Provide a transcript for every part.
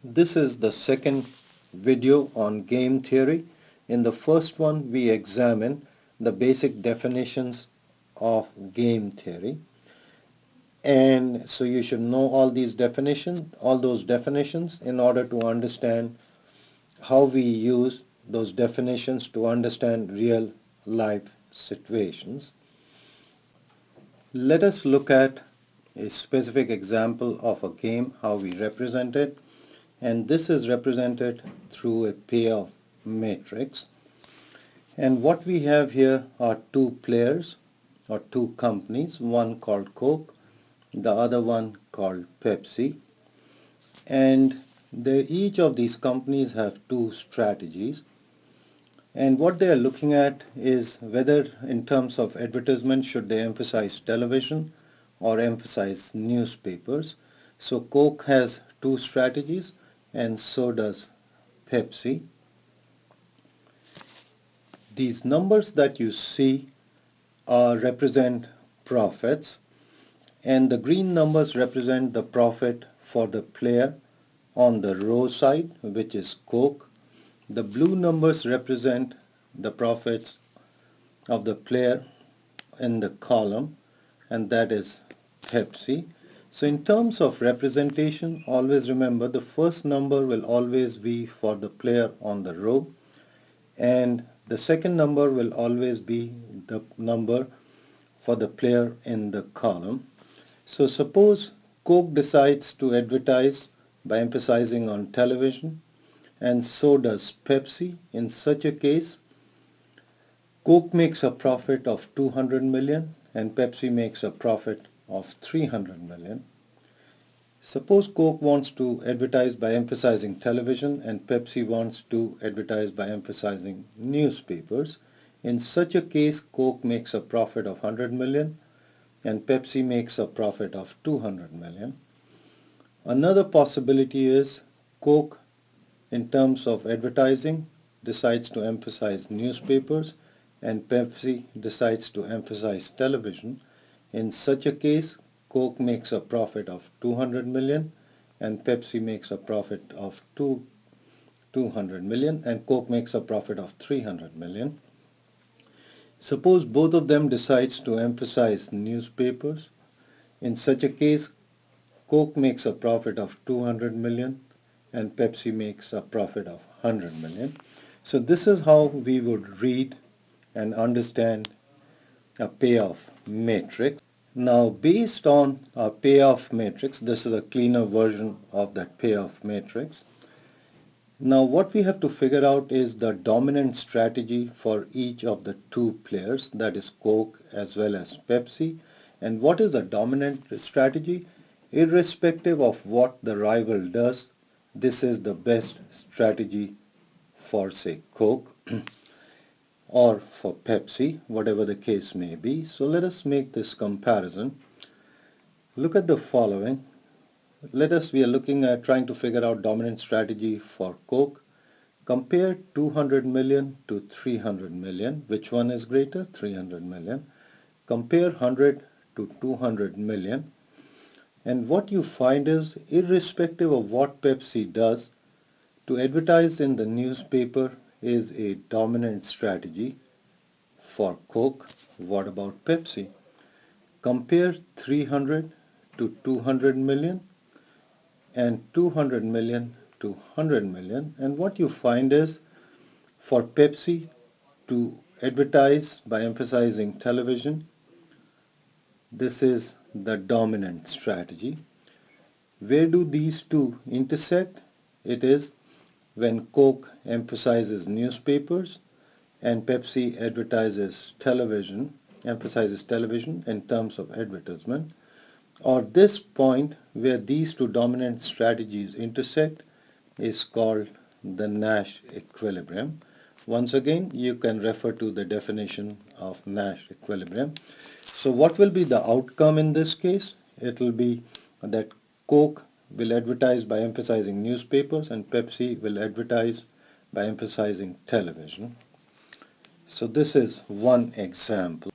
This is the second video on game theory. In the first one, we examine the basic definitions of game theory. And so you should know all those definitions in order to understand how we use those definitions to understand real life situations. Let us look at a specific example of a game, how we represent it. And this is represented through a payoff matrix. And what we have here are two players or two companies, one called Coke, the other one called Pepsi. And each of these companies have two strategies. And what they are looking at is whether in terms of advertisement should they emphasize television or emphasize newspapers. So Coke has two strategies and so does Pepsi. These numbers that you see represent profits, and the green numbers represent the profit for the player on the row side, which is Coke. The blue numbers represent the profits of the player in the column, and that is Pepsi. So in terms of representation, always remember the first number will always be for the player on the row, and the second number will always be the number for the player in the column. So suppose Coke decides to advertise by emphasizing on television, and so does Pepsi. In such a case, Coke makes a profit of 200 million and Pepsi makes a profit of 300 million. Suppose Coke wants to advertise by emphasizing television and Pepsi wants to advertise by emphasizing newspapers. In such a case, Coke makes a profit of 100 million and Pepsi makes a profit of 200 million. Another possibility is Coke, in terms of advertising, decides to emphasize newspapers and Pepsi decides to emphasize television. In such a case, Coke makes a profit of 200 million and Pepsi makes a profit of 200 million and Coke makes a profit of 300 million. Suppose both of them decides to emphasize newspapers. In such a case, Coke makes a profit of 200 million and Pepsi makes a profit of 100 million. So this is how we would read and understand a payoff matrix. Now, based on our payoff matrix, this is a cleaner version of that payoff matrix. Now, what we have to figure out is the dominant strategy for each of the two players, that is Coke as well as Pepsi. And what is the dominant strategy? Irrespective of what the rival does, this is the best strategy for, say, Coke or for Pepsi, whatever the case may be. So let us make this comparison. Look at the following. We are looking at trying to figure out dominant strategy for Coke. Compare 200 million to 300 million. Which one is greater? 300 million. Compare 100 to 200 million. And what you find is, irrespective of what Pepsi does, to advertise in the newspaper is a dominant strategy for Coke. What about Pepsi? Compare 300 to 200 million and 200 million to 100 million, and what you find is, for Pepsi to advertise by emphasizing television, this is the dominant strategy. Where do these two intersect? It is when Coke emphasizes newspapers and Pepsi emphasizes television in terms of advertisement. Or this point where these two dominant strategies intersect is called the Nash equilibrium. Once again, you can refer to the definition of Nash equilibrium. So what will be the outcome in this case? It will be that Coke will advertise by emphasizing newspapers and Pepsi will advertise by emphasizing television. So this is one example.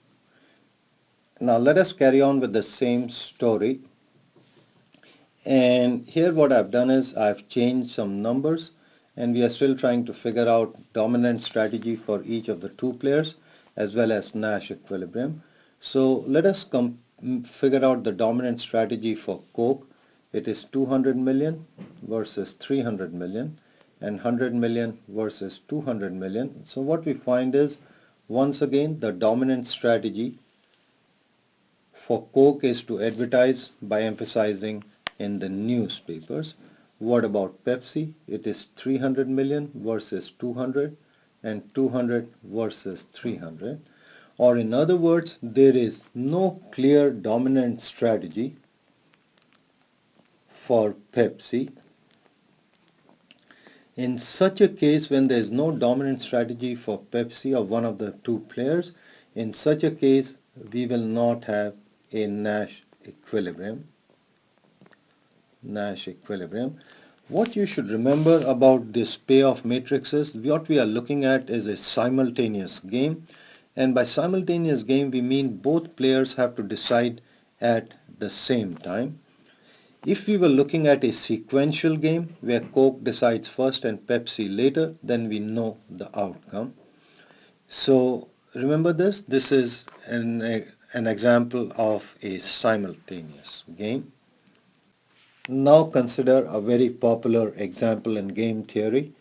Now let us carry on with the same story. And here what I've done is I've changed some numbers, and we are still trying to figure out dominant strategy for each of the two players as well as Nash equilibrium. So let us figure out the dominant strategy for Coke. It is 200 million versus 300 million and 100 million versus 200 million. So what we find is, once again, the dominant strategy for Coke is to advertise by emphasizing in the newspapers. What about Pepsi? It is 300 million versus 200 and 200 versus 300. Or in other words, there is no clear dominant strategy for Pepsi. In such a case, when there is no dominant strategy for Pepsi or one of the two players, in such a case, we will not have a Nash equilibrium. What you should remember about this payoff matrix is what we are looking at is a simultaneous game, and by simultaneous game we mean both players have to decide at the same time. If we were looking at a sequential game where Coke decides first and Pepsi later, then we know the outcome. So remember this is an example of a simultaneous game. Now consider a very popular example in game theory,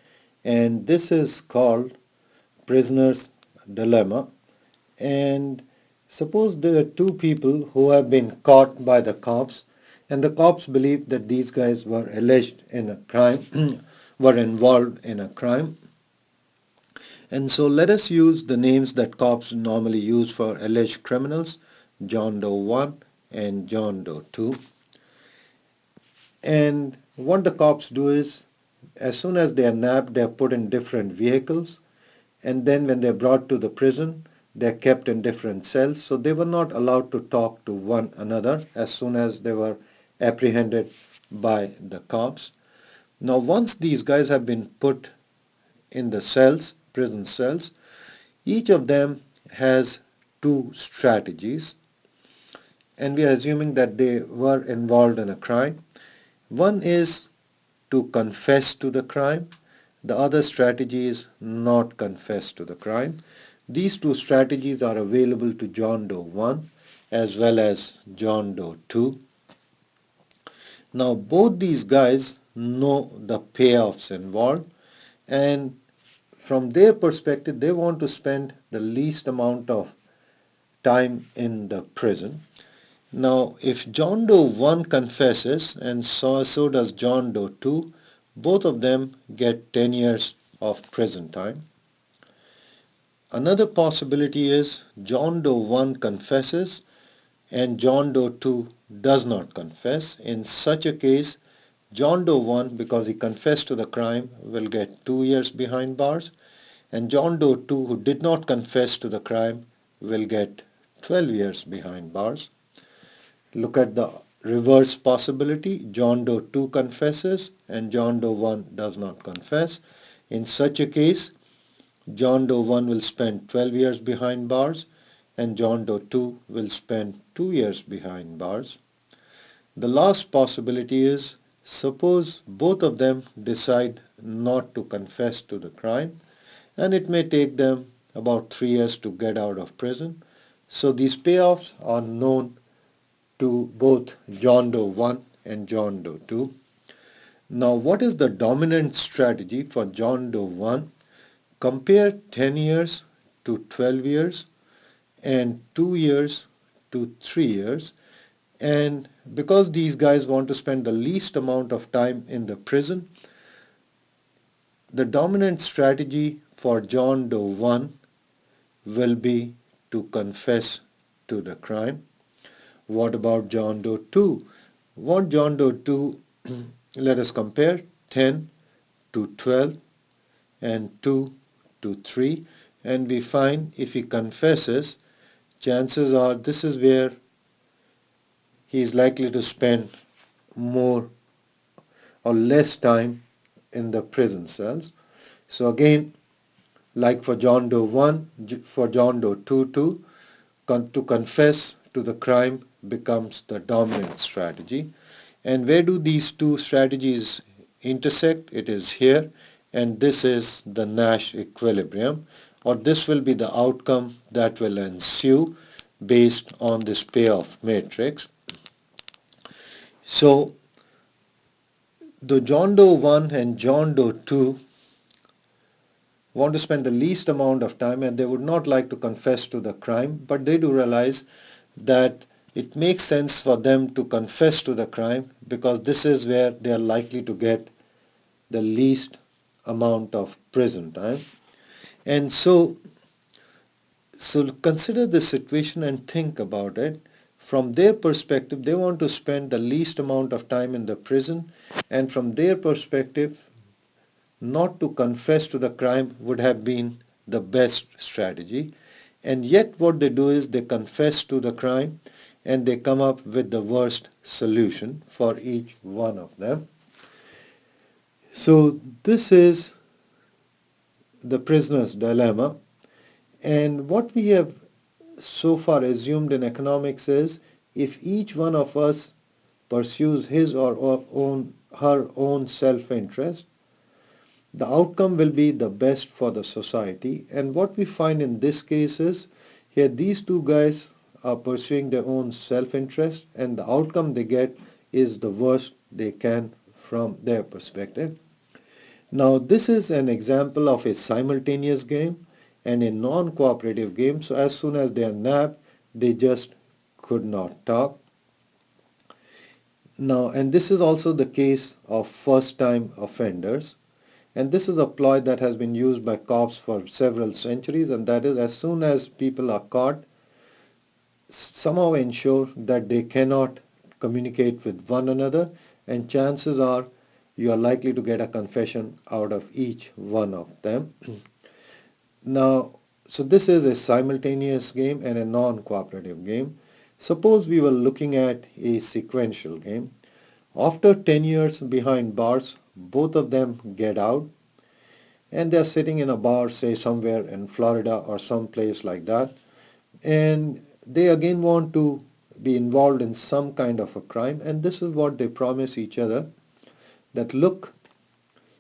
and this is called prisoner's dilemma. And suppose there are two people who have been caught by the cops, and the cops believe that these guys were alleged in a crime, were involved in a crime. And so let us use the names that cops normally use for alleged criminals, John Doe 1 and John Doe 2. And what the cops do is, as soon as they are nabbed, they are put in different vehicles, and then when they are brought to the prison, they are kept in different cells. So they were not allowed to talk to one another as soon as they were apprehended by the cops. Now once these guys have been put in the cells, prison cells, each of them has two strategies, and we are assuming that they were involved in a crime. One is to confess to the crime. The other strategy is not confess to the crime. These two strategies are available to John Doe 1 as well as John Doe 2. Now both these guys know the payoffs involved, and from their perspective they want to spend the least amount of time in the prison. Now if John Doe 1 confesses and so does John Doe 2, both of them get 10 years of prison time. Another possibility is John Doe 1 confesses and John Doe 2 does not confess. In such a case, John Doe 1, because he confessed to the crime, will get 2 years behind bars, and John Doe 2, who did not confess to the crime, will get 12 years behind bars. Look at the reverse possibility. John Doe 2 confesses and John Doe 1 does not confess. In such a case, John Doe 1 will spend 12 years behind bars and John Doe 2 will spend 2 years behind bars. The last possibility is, suppose both of them decide not to confess to the crime, and it may take them about 3 years to get out of prison. So these payoffs are known to both John Doe 1 and John Doe 2. Now what is the dominant strategy for John Doe 1? Compare 10 years to 12 years and 2 years to 3 years. And because these guys want to spend the least amount of time in the prison, the dominant strategy for John Doe 1 will be to confess to the crime. What about John Doe 2? What John Doe 2, let us compare 10 to 12 and 2 to 3, and we find if he confesses, chances are this is where he is likely to spend more or less time in the prison cells. So again, like for John Doe 1, for John Doe 2 too, to confess to the crime becomes the dominant strategy. And where do these two strategies intersect? It is here, and this is the Nash equilibrium, or this will be the outcome that will ensue based on this payoff matrix. So the John Doe 1 and John Doe 2 want to spend the least amount of time, and they would not like to confess to the crime, but they do realize that it makes sense for them to confess to the crime because this is where they are likely to get the least amount of prison time. And so consider this situation and think about it. From their perspective, they want to spend the least amount of time in the prison, and from their perspective, not to confess to the crime would have been the best strategy. And yet what they do is they confess to the crime and they come up with the worst solution for each one of them. So this is the prisoner's dilemma. And what we have so far assumed in economics is if each one of us pursues his or her own self-interest, the outcome will be the best for the society. And what we find in this case is here these two guys are pursuing their own self-interest, and the outcome they get is the worst they can from their perspective. Now this is an example of a simultaneous game and a non-cooperative game. So as soon as they are nabbed, they just could not talk. Now, and this is also the case of first-time offenders. And this is a ploy that has been used by cops for several centuries, and that is as soon as people are caught, somehow ensure that they cannot communicate with one another, and chances are you are likely to get a confession out of each one of them. Now, so this is a simultaneous game and a non-cooperative game. Suppose we were looking at a sequential game. After 10 years behind bars, both of them get out and they're sitting in a bar, say somewhere in Florida or some place like that, and they again want to be involved in some kind of a crime, and this is what they promise each other, that look,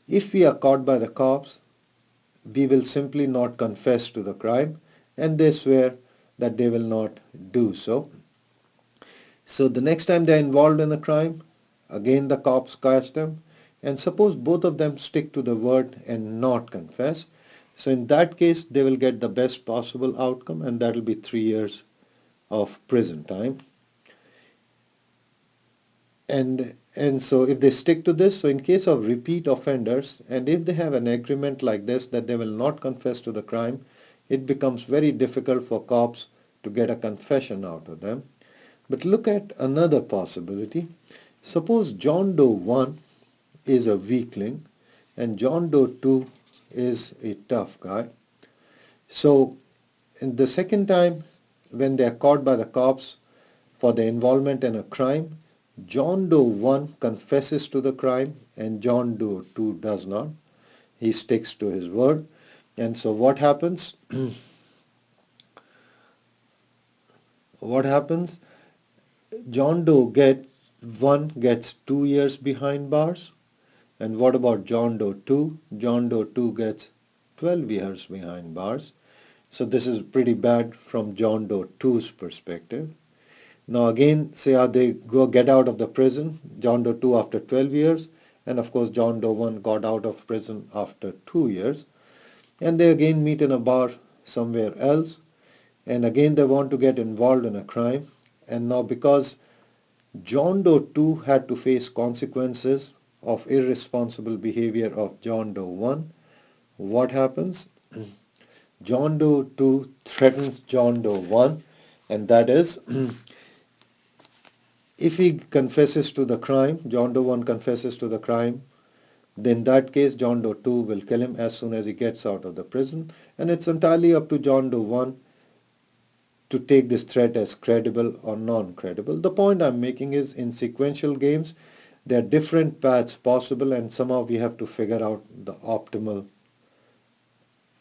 if we are caught by the cops, we will simply not confess to the crime, and they swear that they will not do so. So the next time they're involved in a crime, again the cops catch them, and suppose both of them stick to the word and not confess. So in that case, they will get the best possible outcome, and that will be 3 years of prison time. And so if they stick to this, so in case of repeat offenders, and if they have an agreement like this that they will not confess to the crime, it becomes very difficult for cops to get a confession out of them. But look at another possibility. Suppose John Doe 1 is a weakling and John Doe 2 is a tough guy. So in the second time when they are caught by the cops for their involvement in a crime, John Doe 1 confesses to the crime and John Doe 2 does not. He sticks to his word. And so what happens? What happens? John Doe 1 gets 2 years behind bars. And what about John Doe 2? John Doe 2 gets 12 years behind bars. So this is pretty bad from John Doe 2's perspective. Now again, say they get out of the prison, John Doe 2 after 12 years, and of course John Doe 1 got out of prison after 2 years. And they again meet in a bar somewhere else, and again they want to get involved in a crime. And now because John Doe 2 had to face consequences of irresponsible behavior of John Doe 1, what happens? John Doe 2 threatens John Doe 1, and that is if he confesses to the crime, John Doe 1 confesses to the crime, then in that case John Doe 2 will kill him as soon as he gets out of the prison, and it's entirely up to John Doe 1 to take this threat as credible or non-credible. The point I'm making is in sequential games, there are different paths possible, and somehow we have to figure out the optimal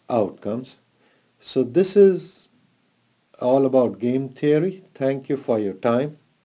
outcomes. So this is all about game theory. Thank you for your time.